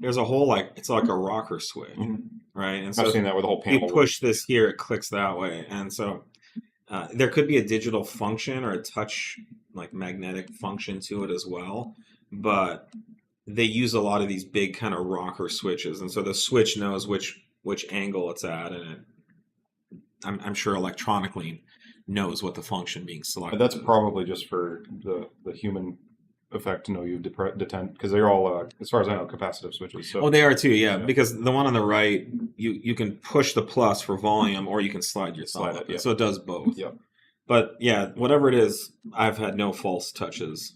There's a whole it's like a rocker switch, right? And so I've seen that with the whole panel. You push this here, it clicks that way, and so there could be a digital function or a touch magnetic function to it as well, but they use a lot of these big kind of rocker switches, and so the switch knows which angle it's at, and I'm sure electronically knows what the function being selected. That's probably just for the human effect to know you detent, because they're all, as far as I know, capacitive switches. So. Oh, they are too, yeah. Because the one on the right, you can push the plus for volume, or you can slide your thumb up. So it does both. Yep. But yeah, whatever it is, I've had no false touches.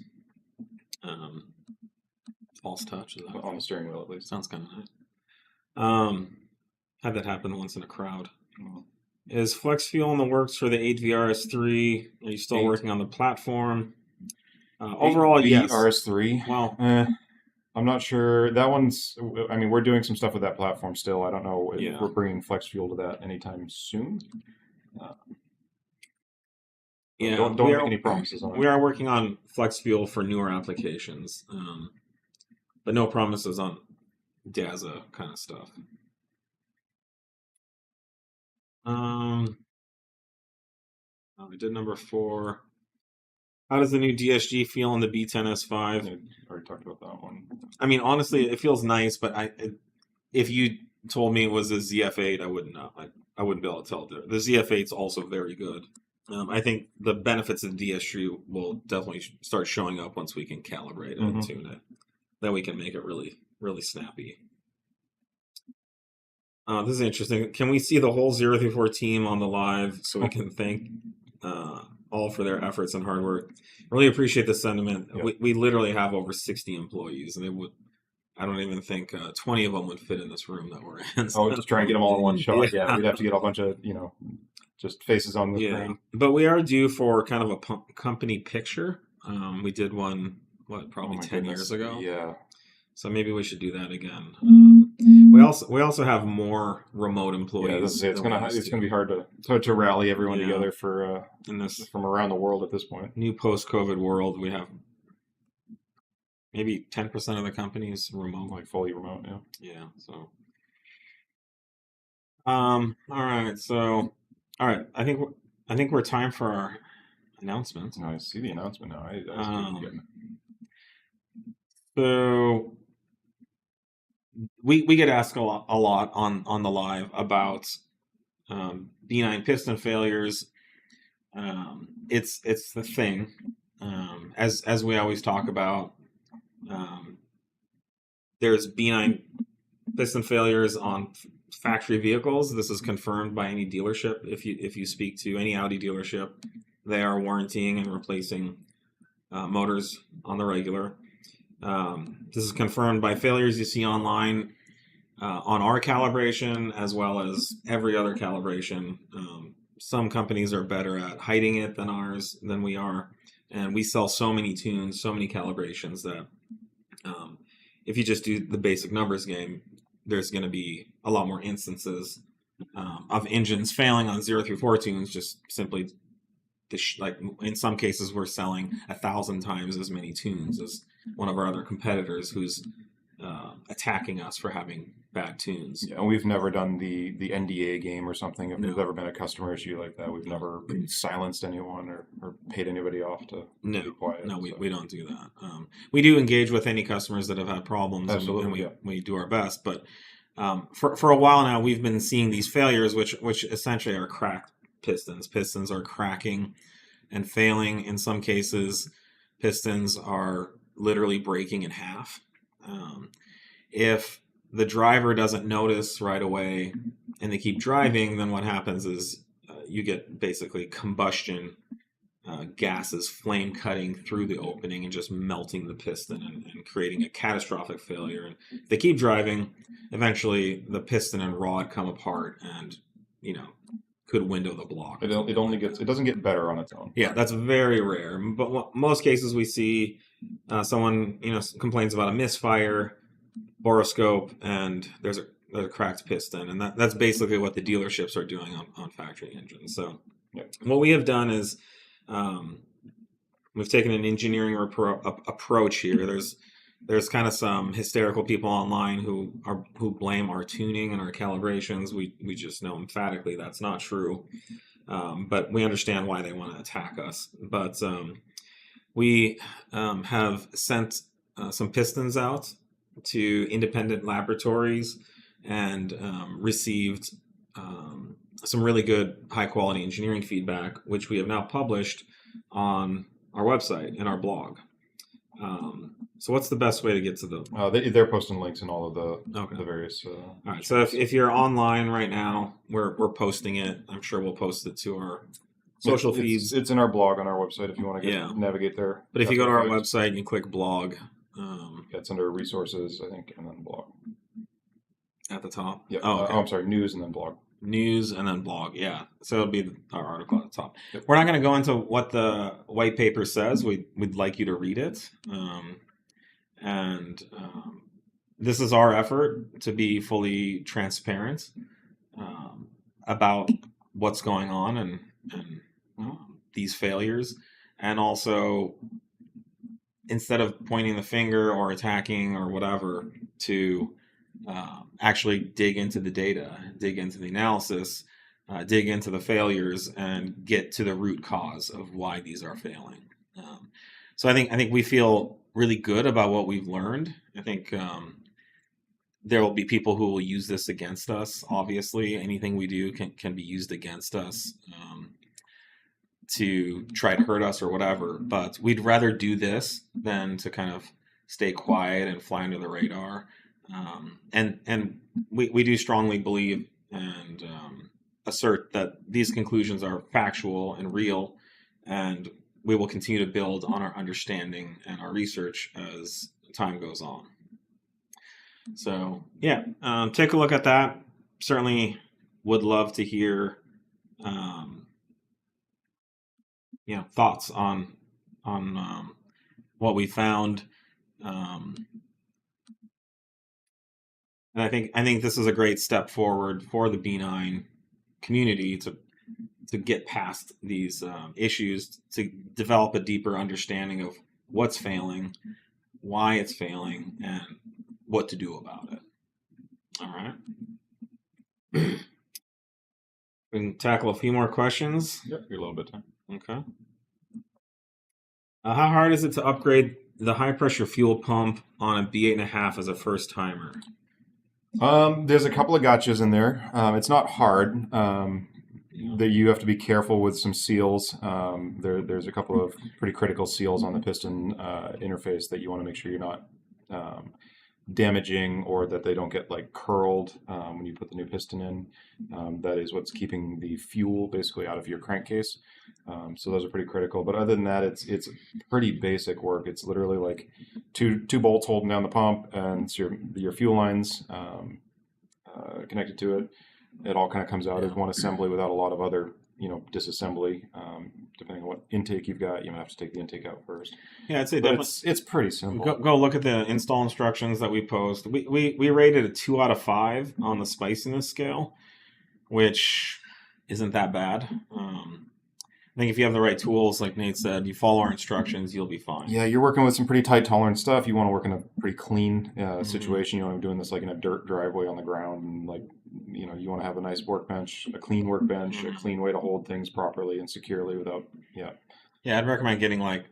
False touch on the steering wheel, at least. Sounds kind of nice. Had that happen once in a crowd. Is flex fuel in the works for the 8V RS3? Are you still working on the platform? Overall, yes. RS3. Well, I'm not sure. That one's. I mean, we're doing some stuff with that platform still. I don't know if we're bringing flex fuel to that anytime soon. Don't make any promises on it. We are working on flex fuel for newer applications, but no promises on DAZA kind of stuff. We did number 4. How does the new DSG feel on the B10 S5? I already talked about that one. I mean, honestly, it feels nice, but if you told me it was a ZF8, I wouldn't know. I wouldn't be able to tell. The ZF8 is also very good. I think the benefits of the DSG will definitely start showing up once we can calibrate it and tune it. Then we can make it really, really snappy. This is interesting. Can we see the whole 034 team on the live so we can thank all for their efforts and hard work? Really appreciate the sentiment. Yep. We literally have over 60 employees, and I don't even think 20 of them would fit in this room that we're in. So just try and get them all in one shot. Yeah, we'd have to get a bunch of, just faces on the screen. But we are due for kind of a company picture. We did one, probably 10 years ago? Yeah. So maybe we should do that again. We also have more remote employees. Yeah, it's gonna be hard to rally everyone together for from around the world at this point. New post-COVID world, we have maybe 10% of the companies remote, like fully remote. Yeah. Yeah. So. All right. So. All right. I think we're time for our announcements. No, I see the announcement now. So. We get asked a lot on the live about B9 piston failures. It's the thing, as we always talk about. There's B9 piston failures on factory vehicles. This is confirmed by any dealership. If you speak to any Audi dealership, they are warrantying and replacing motors on the regular. This is confirmed by failures you see online on our calibration as well as every other calibration. Some companies are better at hiding it than we are, and we sell so many tunes, so many calibrations that if you just do the basic numbers game, there's going to be a lot more instances of engines failing on 034 tunes, just simply like in some cases we're selling 1,000 times as many tunes as one of our other competitors who's attacking us for having bad tunes. Yeah, and we've never done the NDA game or something. If there's ever been a customer issue like that, we've never silenced anyone or paid anybody off to be quiet. No, we don't do that. We do engage with any customers that have had problems. Absolutely, and we do our best. But for a while now, we've been seeing these failures, which essentially are cracked pistons. Pistons are cracking and failing. In some cases, pistons are literally breaking in half. If the driver doesn't notice right away and they keep driving, then what happens is you get basically combustion gases, flame cutting through the opening and just melting the piston and creating a catastrophic failure. And if they keep driving, eventually the piston and rod come apart and, could window the block. It doesn't get better on its own. Yeah, that's very rare. But most cases we see someone, complains about a misfire, boroscope, and there's a cracked piston, and that's basically what the dealerships are doing on factory engines. So what we have done is we've taken an engineering approach here. There's kind of some hysterical people online who blame our tuning and our calibrations. We just know emphatically that's not true, but we understand why they want to attack us. But we have sent some pistons out to independent laboratories and received some really good high quality engineering feedback, which we have now published on our website in our blog. So what's the best way to get to them? They're posting links in all of the various. All right. So if you're online right now, we're posting it. I'm sure we'll post it to our social feeds. It's in our blog on our website if you want to navigate there. But if you go to our website and you click blog, it's under resources, I think, and then blog. At the top? Yeah. I'm sorry, news and then blog. News and then blog, yeah. So it'll be our article at the top. Yep. We're not going to go into what the white paper says. We'd like you to read it. This is our effort to be fully transparent about what's going on and these failures. And also, instead of pointing the finger or attacking or whatever, to actually dig into the data, dig into the analysis, dig into the failures and get to the root cause of why these are failing. So I think we feel really good about what we've learned. I think there will be people who will use this against us. Obviously, anything we do can be used against us to try to hurt us or whatever. But we'd rather do this than to kind of stay quiet and fly under the radar. And we do strongly believe and assert that these conclusions are factual and real, and we will continue to build on our understanding and our research as time goes on. So yeah, take a look at that. Certainly would love to hear thoughts on what we found. And I think this is a great step forward for the B9 community to get past these issues, to develop a deeper understanding of what's failing, why it's failing, and what to do about it. All right. We can tackle a few more questions. Yep, a little bit of time. Okay. How hard is it to upgrade the high pressure fuel pump on a B8.5 as a first timer? There's a couple of gotchas in there. It's not hard. That you have to be careful with some seals. There's a couple of pretty critical seals on the piston interface that you want to make sure you're not damaging, or that they don't get like curled when you put the new piston in. That is what's keeping the fuel basically out of your crankcase. So those are pretty critical. But other than that, it's pretty basic work. It's literally like two bolts holding down the pump, and it's your fuel lines connected to it. It all kind of comes out as one assembly without a lot of other disassembly. Depending on what intake you've got, you might have to take the intake out first. Yeah, I'd say it's pretty simple. Go look at the install instructions that we post. We rated a 2 out of 5 on the spiciness scale, which isn't that bad. I think if you have the right tools, like Nate said, you follow our instructions, you'll be fine. Yeah, you're working with some pretty tight tolerance stuff. You want to work in a pretty clean situation. You want to be doing this like in a dirt driveway on the ground, and like you want to have a nice workbench, a clean workbench, a clean way to hold things properly and securely without. Yeah, I'd recommend getting like,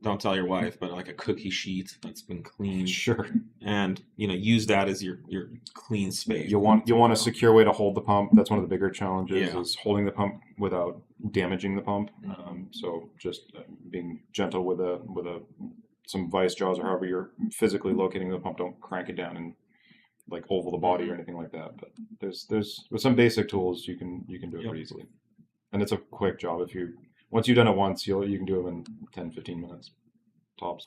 don't tell your wife, but like a cookie sheet that's been cleaned. Sure. And use that as your clean space. You want a secure way to hold the pump. That's one of the bigger challenges is holding the pump without damaging the pump. So just being gentle with some vice jaws, or however you're physically locating the pump. Don't crank it down and like oval the body or anything like that. But there's with some basic tools you can do it pretty easily, and it's a quick job. Once you've done it once, you can do it in 10-15 minutes tops.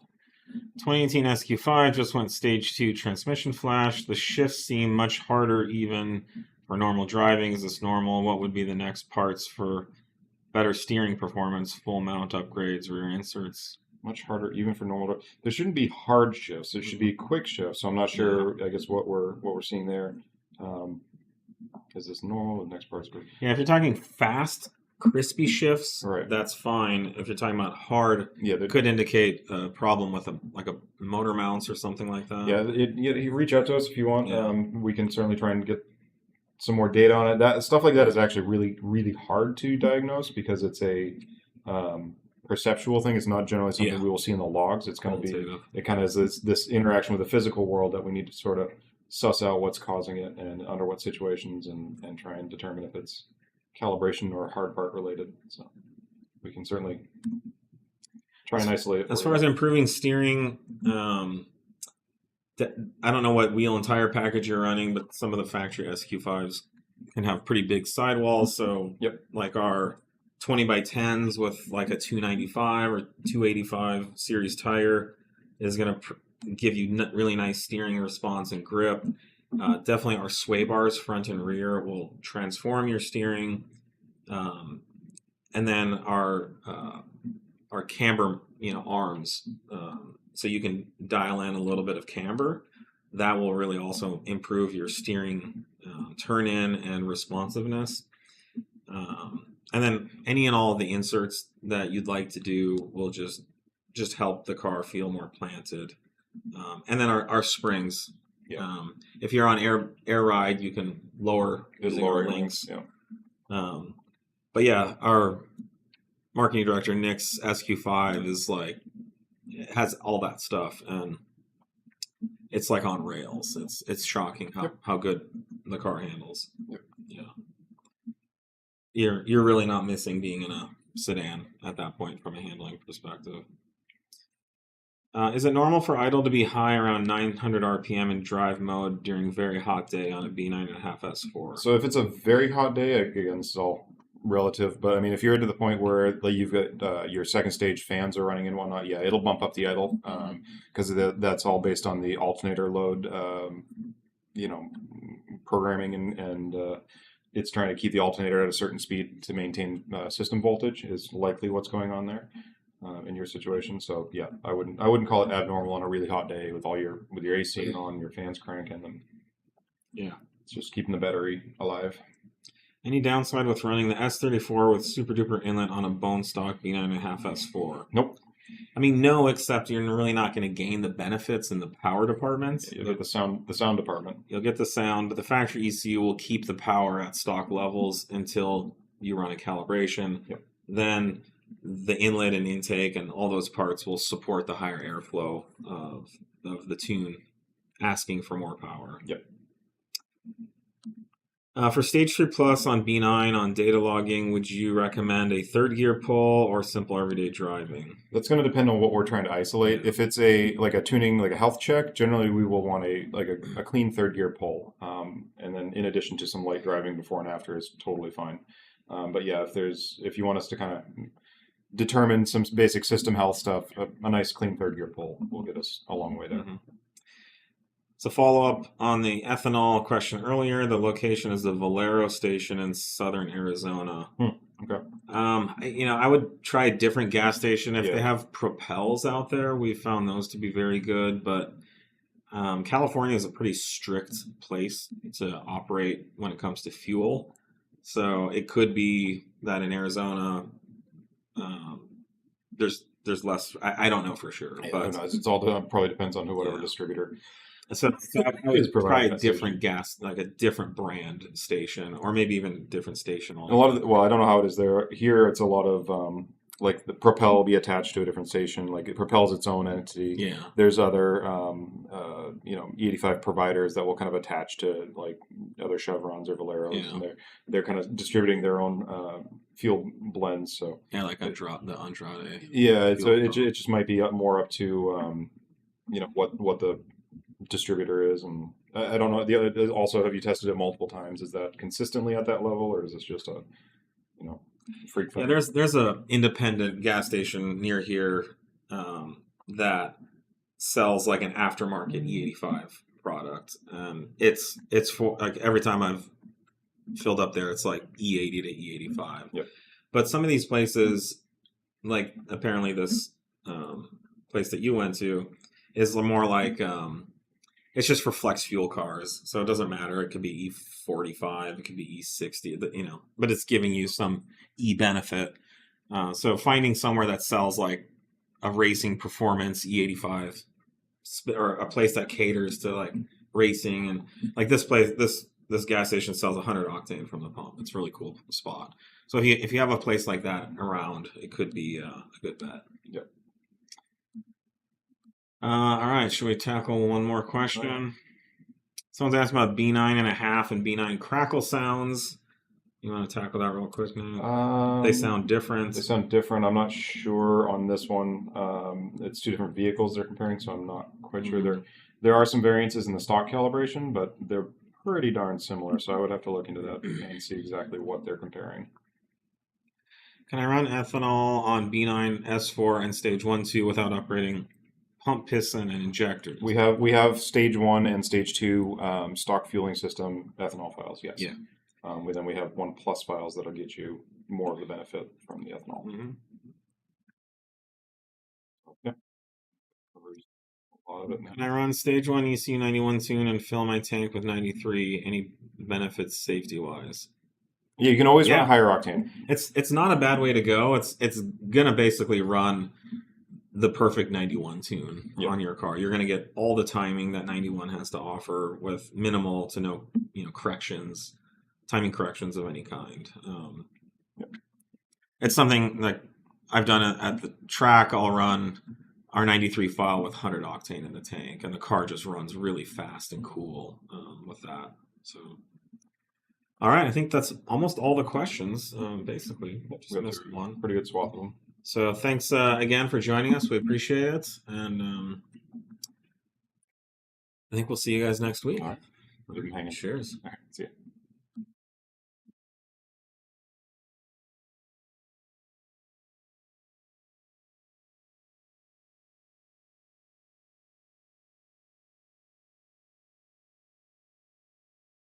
2018 SQ5 just went stage 2 transmission flash. The shifts seem much harder even for normal driving. Is this normal? What would be the next parts for better steering performance, full mount upgrades, rear inserts? Much harder even for normal. There shouldn't be hard shifts. There should be quick shifts. So I'm not sure. I guess what we're seeing there. Is this normal? The next part's good. Yeah, if you're talking fast, crispy shifts, right, that's fine. If you're talking about hard, it could indicate a problem with a motor mounts or something like that. Yeah, you reach out to us if you want. We can certainly try and get some more data on it. That stuff like that is actually really, really hard to diagnose because it's a perceptual thing. It's not generally something we will see in the logs. It's going to be, it kind of is this interaction with the physical world that we need to sort of suss out what's causing it and under what situations, and try and determine if it's calibration or hard part related. So we can certainly try and isolate it. As far as improving steering, I don't know what wheel and tire package you're running, but some of the factory SQ5s can have pretty big sidewalls. So like our 20x10s with like a 295 or 285 series tire is going to give you really nice steering response and grip. Definitely our sway bars front and rear will transform your steering, and then our camber arms, so you can dial in a little bit of camber. That will really also improve your steering turn in and responsiveness. And then any and all of the inserts that you'd like to do will just help the car feel more planted. And then our springs. If you're on air ride, you can lower using our links. But yeah, our marketing director Nick's SQ5 is like, it has all that stuff, and it's like on rails. It's shocking how good the car handles. Yep. Yeah, you're really not missing being in a sedan at that point from a handling perspective. Is it normal for idle to be high around 900 RPM in drive mode during very hot day on a B9.5 S4? So if it's a very hot day, again, this is all relative, but I mean, if you're to the point where like you've got your second stage fans are running and whatnot, yeah, it'll bump up the idle because that's all based on the alternator load, programming and it's trying to keep the alternator at a certain speed to maintain system voltage is likely what's going on there in your situation. So yeah, I wouldn't call it abnormal on a really hot day with your AC on, your fans cranking, and yeah, it's just keeping the battery alive. Any downside with running the S34 with super duper inlet on a bone stock B9.5 S4? Nope. I mean, no, except you're really not going to gain the benefits in the power department. You'll get the sound department. You'll get the sound, but the factory ECU will keep the power at stock levels until you run a calibration. Yep. Then the inlet and intake and all those parts will support the higher airflow of the tune, asking for more power. Yep. For Stage 3 Plus on B9 on data logging, would you recommend a third gear pull or simple everyday driving? That's going to depend on what we're trying to isolate. If it's a tuning, like a health check, generally we will want a clean third gear pull, and then in addition to some light driving before and after is totally fine. But yeah, if you want us to kind of determine some basic system health stuff, a nice clean third gear pull will get us a long way there. Mm-hmm. So follow up on the ethanol question earlier. The location is the Valero station in southern Arizona. Okay. I would try a different gas station if they have propels out there. We found those to be very good, but California is a pretty strict place to operate when it comes to fuel. So it could be that in Arizona, there's less. I don't know for sure, but it's all probably depends on whatever distributor. So I would try a different gas, like a different brand station, or maybe even a different station. I don't know how it is there. Here, it's a lot of like the propel will be attached to a different station. Like it propels its own entity. Yeah. There's other E85 providers that will kind of attach to like other Chevrons or Valeros, and they're kind of distributing their own fuel blends. So yeah, like the Andrade. Yeah, so it just might be more up to what the distributor is, and I don't know. The other also, have you tested it multiple times? Is that consistently at that level, or is this just a freak thing? Yeah, there's a independent gas station near here that sells like an aftermarket E85 product. It's for like every time I've filled up there, it's like E80 to E85. Yep. But some of these places, like apparently this place that you went to, is more like it's just for flex fuel cars, so it doesn't matter. It could be E45, it could be E60, but it's giving you some E benefit. So finding somewhere that sells like a racing performance E85, or a place that caters to like racing, and like this place, this gas station sells 100 octane from the pump. It's a really cool spot. So if you have a place like that around, it could be a good bet. Yep. All right, should we tackle one more question? Someone's asked about B9.5 and B9 crackle sounds. You want to tackle that real quick now? They sound different. I'm not sure on this one. It's two different vehicles they're comparing, so I'm not quite sure. There are some variances in the stock calibration, but they're pretty darn similar, so I would have to look into that and see exactly what they're comparing. Can I run ethanol on B9 S4 and stage 1, 2 without upgrading pump, piston, and injectors? We have stage 1 and stage 2 stock fueling system ethanol files. Yes. Yeah. Then we have 1+ files that'll get you more of the benefit from the ethanol. Mm-hmm. Yeah. A lot of it now. Can I run stage 1 ECU 91 tune and fill my tank with 93? Any benefits safety wise? Yeah, you can always run a higher octane. It's not a bad way to go. It's gonna basically run the perfect 91 tune on your car. You're gonna get all the timing that 91 has to offer with minimal to no corrections. timing corrections of any kind. It's something like I've done it at the track. I'll run R93 file with 100 octane in the tank, and the car just runs really fast and cool with that. So, all right, I think that's almost all the questions. Basically, just missed one. Pretty good swath of them. So thanks again for joining us. We appreciate it, and I think we'll see you guys next week. All right. Leave them hanging. Cheers. All right. See ya.